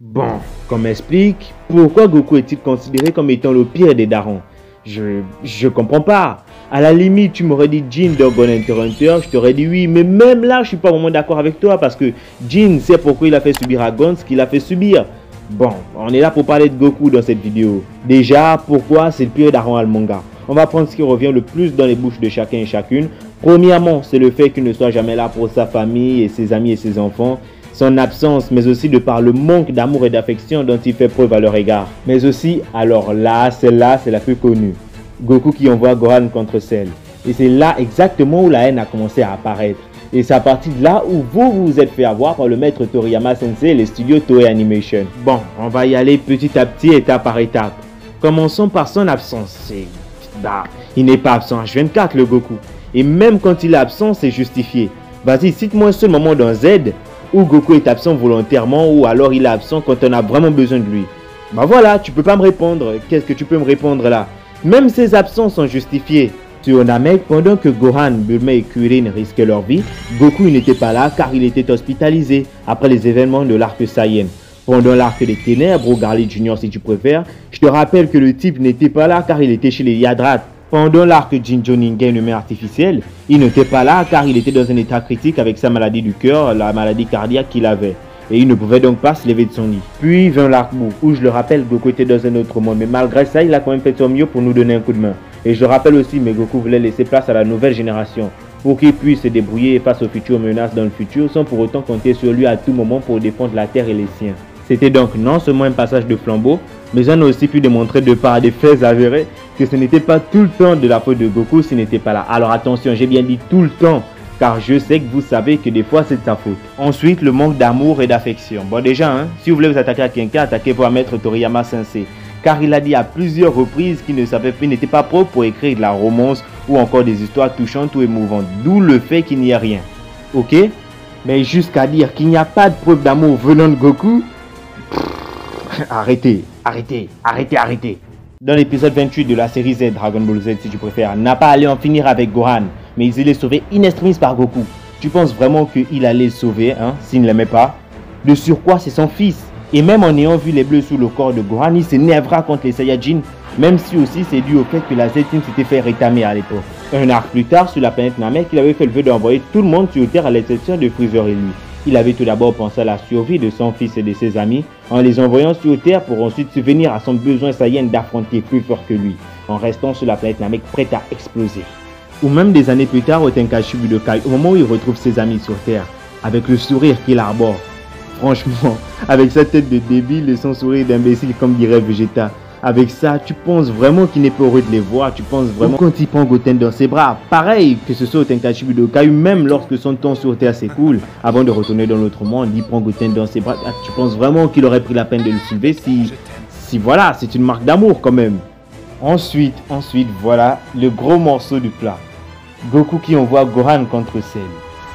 Bon, qu'on m'explique, pourquoi Goku est-il considéré comme étant le pire des darons? Je comprends pas. À la limite, tu m'aurais dit Jin dans Gon Hunter x Hunter, je t'aurais dit oui, mais même là, je suis pas vraiment d'accord avec toi parce que Jin sait pourquoi il a fait subir à Gon ce qu'il a fait subir. Bon, on est là pour parler de Goku dans cette vidéo. Déjà, pourquoi c'est le pire daron à le manga? On va prendre ce qui revient le plus dans les bouches de chacun et chacune. Premièrement, c'est le fait qu'il ne soit jamais là pour sa famille et ses amis et ses enfants. Son absence, mais aussi de par le manque d'amour et d'affection dont il fait preuve à leur égard. Mais aussi, alors là, celle-là, c'est la plus connue. Goku qui envoie Gohan contre Cell. Et c'est là exactement où la haine a commencé à apparaître. Et c'est à partir de là où vous vous êtes fait avoir par le maître Toriyama Sensei et les studios Toei Animation. Bon, on va y aller petit à petit, étape par étape. Commençons par son absence. Il n'est pas absent H24 le Goku. Et même quand il est absent, c'est justifié. Vas-y, cite-moi un seul moment dans Z où Goku est absent volontairement ou alors il est absent quand on a vraiment besoin de lui. Bah voilà, tu peux pas me répondre. Qu'est-ce que tu peux me répondre là? Même ces absences sont justifiées. Sur Namek, pendant que Gohan, Bulma et Kuririn risquaient leur vie, Goku n'était pas là car il était hospitalisé après les événements de l'arc Saiyan. Pendant l'arc des ténèbres, ou Garlic Junior si tu préfères, je te rappelle que le type n'était pas là car il était chez les Yadrats. Pendant l'arc Jinjo Ningen humain artificiel, il n'était pas là car il était dans un état critique avec sa maladie du cœur, la maladie cardiaque qu'il avait. Et il ne pouvait donc pas se lever de son lit. Puis vint l'arc Buu, où je le rappelle, Goku était dans un autre monde. Mais malgré ça, il a quand même fait son mieux pour nous donner un coup de main. Et je le rappelle aussi, mais Goku voulait laisser place à la nouvelle génération, pour qu'il puisse se débrouiller face aux futures menaces dans le futur, sans pour autant compter sur lui à tout moment pour défendre la Terre et les siens. C'était donc non seulement un passage de flambeau, mais on a aussi pu démontrer de par des faits avérés que ce n'était pas tout le temps de la faute de Goku s'il n'était pas là. Alors attention, j'ai bien dit tout le temps, car je sais que vous savez que des fois c'est de sa faute. Ensuite, le manque d'amour et d'affection. Bon déjà, si vous voulez vous attaquer à quelqu'un, attaquez-vous à Maître Toriyama Sensei. Car il a dit à plusieurs reprises qu'il n'était pas propre pour écrire de la romance ou encore des histoires touchantes ou émouvantes. D'où le fait qu'il n'y a rien. Ok? Mais jusqu'à dire qu'il n'y a pas de preuve d'amour venant de Goku, arrêtez. Dans l'épisode 28 de la série Z, Dragon Ball Z si tu préfères, Nappa allait en finir avec Gohan, mais il est sauvé in extremis par Goku. Tu penses vraiment qu'il allait le sauver, s'il ne l'aimait pas? De surcroît, c'est son fils. Et même en ayant vu les bleus sous le corps de Gohan, il s'énervera contre les Saiyajins, même si aussi c'est dû au fait que la Z-Team s'était fait rétamer à l'époque. Un arc plus tard, sur la planète Namek, il avait fait le vœu d'envoyer tout le monde sur Terre à l'exception de Freezer et lui. Il avait tout d'abord pensé à la survie de son fils et de ses amis, en les envoyant sur Terre pour ensuite subvenir à son besoin Saiyan d'affronter plus fort que lui, en restant sur la planète Namek prête à exploser. Ou même des années plus tard au Tenkaichi Budokai, au moment où il retrouve ses amis sur Terre, avec le sourire qu'il arbore. Franchement, avec sa tête de débile et son sourire d'imbécile comme dirait Vegeta, avec ça, tu penses vraiment qu'il n'est pas heureux de les voir, tu penses vraiment quand il prend Goten dans ses bras. Pareil, que ce soit au Tenkaichi Budokai, même lorsque son temps sur Terre s'écoule, avant de retourner dans l'autre monde, il prend Goten dans ses bras. Tu penses vraiment qu'il aurait pris la peine de le soulever si voilà, c'est une marque d'amour quand même. Ensuite, voilà le gros morceau du plat. Goku qui envoie Gohan contre Cell.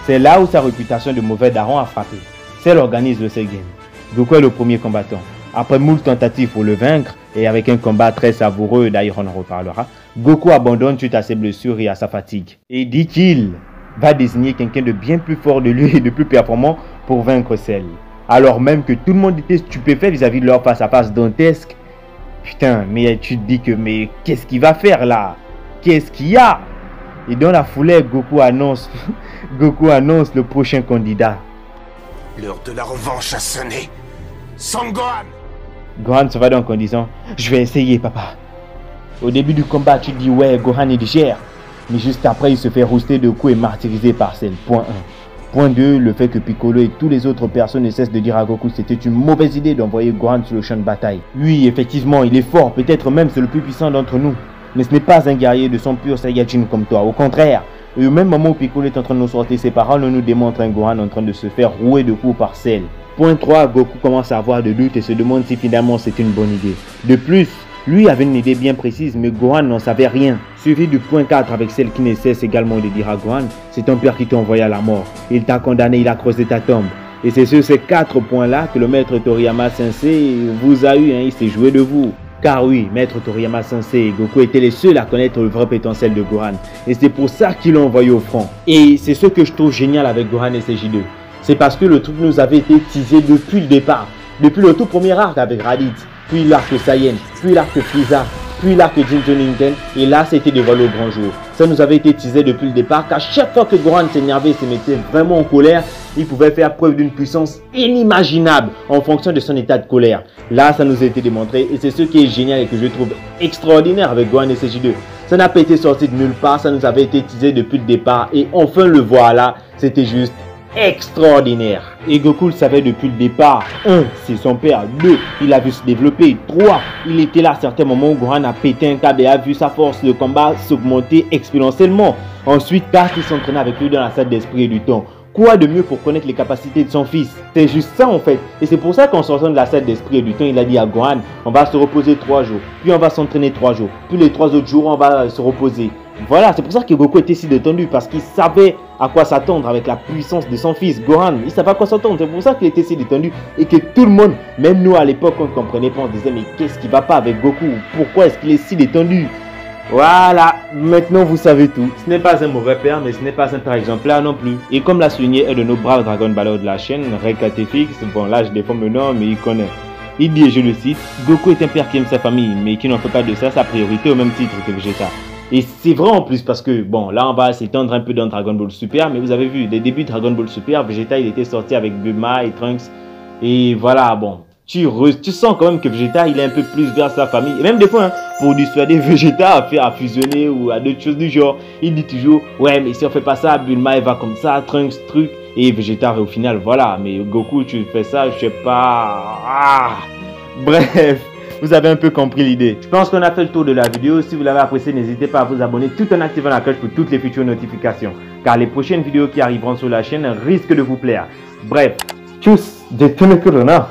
C'est là où sa réputation de mauvais daron a frappé. Cell organise le Seigen. Goku est le premier combattant. Après moult tentatives pour le vaincre, et avec un combat très savoureux, d'ailleurs on en reparlera, Goku abandonne suite à ses blessures et à sa fatigue. Et dit qu'il va désigner quelqu'un de bien plus fort de lui et de plus performant pour vaincre Cell. Alors même que tout le monde était stupéfait vis-à-vis de leur face-à-face dantesque. Putain, mais tu te dis que mais qu'est-ce qu'il va faire là? Qu'est-ce qu'il y a? Et dans la foulée, Goku annonce le prochain candidat. L'heure de la revanche a sonné. Son Gohan! Gohan se va donc en disant « Je vais essayer, papa ». Au début du combat, tu dis « Ouais, Gohan il gère ». Mais juste après, il se fait rouster de coups et martyrisé par Cell. Point 1. Point 2, le fait que Piccolo et toutes les autres personnes ne cessent de dire à Goku que c'était une mauvaise idée d'envoyer Gohan sur le champ de bataille. Oui, effectivement, il est fort, peut-être même c'est le plus puissant d'entre nous. Mais ce n'est pas un guerrier de son pur Saiyajin comme toi, au contraire. Et au même moment où Piccolo est en train de nous sortir ses paroles, on nous démontre un Gohan en train de se faire rouer de coups par Cell. Point 3, Goku commence à avoir de doutes et se demande si finalement c'est une bonne idée. De plus, lui avait une idée bien précise, mais Gohan n'en savait rien. Suivi du point 4 avec celle qui ne cesse également de dire à Gohan, c'est ton père qui t'a envoyé à la mort. Il t'a condamné, il a creusé ta tombe. Et c'est sur ces 4 points-là que le maître Toriyama Sensei vous a eu, il s'est joué de vous. Car oui, maître Toriyama Sensei et Goku étaient les seuls à connaître le vrai potentiel de Gohan. Et c'est pour ça qu'ils l'ont envoyé au front. Et c'est ce que je trouve génial avec Gohan et CJ2. C'est parce que le truc nous avait été teasé depuis le départ. Depuis le tout premier arc avec Raditz, puis l'arc Saiyan, puis l'arc Frieza, puis l'arc Jinchuriki, et là c'était devant le grand jour. Ça nous avait été teasé depuis le départ qu'à chaque fois que Gohan s'énervait et se mettait vraiment en colère, il pouvait faire preuve d'une puissance inimaginable en fonction de son état de colère. Là ça nous a été démontré et c'est ce qui est génial et que je trouve extraordinaire avec Gohan et CJ2. Ça n'a pas été sorti de nulle part, ça nous avait été teasé depuis le départ et enfin le voilà, c'était juste extraordinaire. Et Goku le savait depuis le départ. 1. C'est son père. 2. Il a vu se développer. 3. Il était là à certains moments où Gohan a pété un câble et a vu sa force de combat s'augmenter exponentiellement. Ensuite, 4. Il s'entraînait avec lui dans la salle d'esprit et du temps. Quoi de mieux pour connaître les capacités de son fils? C'est juste ça en fait. Et c'est pour ça qu'en sortant de la salle d'esprit et du temps, il a dit à Gohan, on va se reposer 3 jours. Puis on va s'entraîner 3 jours. Puis les 3 autres jours, on va se reposer. Voilà, c'est pour ça que Goku était si détendu, parce qu'il savait à quoi s'attendre avec la puissance de son fils Gohan. Il savait à quoi s'attendre, c'est pour ça qu'il était si détendu et que tout le monde, même nous à l'époque, on ne comprenait pas, on disait mais qu'est-ce qui va pas avec Goku? Pourquoi est-ce qu'il est si détendu? Voilà, maintenant vous savez tout. Ce n'est pas un mauvais père, mais ce n'est pas un père exemplaire non plus. Et comme l'a souligné un de nos braves Dragon Ballers de la chaîne, Rekatefix, bon là je déforme le nom, mais il connaît. Il dit, et je le cite, Goku est un père qui aime sa famille, mais qui n'en fait pas de ça sa priorité au même titre que Vegeta. Et c'est vrai en plus parce que, bon, là on va s'étendre un peu dans Dragon Ball Super, mais vous avez vu, dès le début de Dragon Ball Super, Vegeta il était sorti avec Bulma et Trunks. Et voilà, bon, tu sens quand même que Vegeta il est un peu plus vers sa famille. Et même des fois, hein, pour dissuader Vegeta à fusionner ou à d'autres choses du genre, il dit toujours, ouais mais si on fait pas ça, Bulma elle va comme ça, Trunks truc. Et Vegeta au final, voilà, mais Goku tu fais ça, je sais pas. Ah. Bref. Vous avez un peu compris l'idée. Je pense qu'on a fait le tour de la vidéo. Si vous l'avez apprécié, n'hésitez pas à vous abonner tout en activant la cloche pour toutes les futures notifications. Car les prochaines vidéos qui arriveront sur la chaîne risquent de vous plaire. Bref, tchuss, de tout le corona.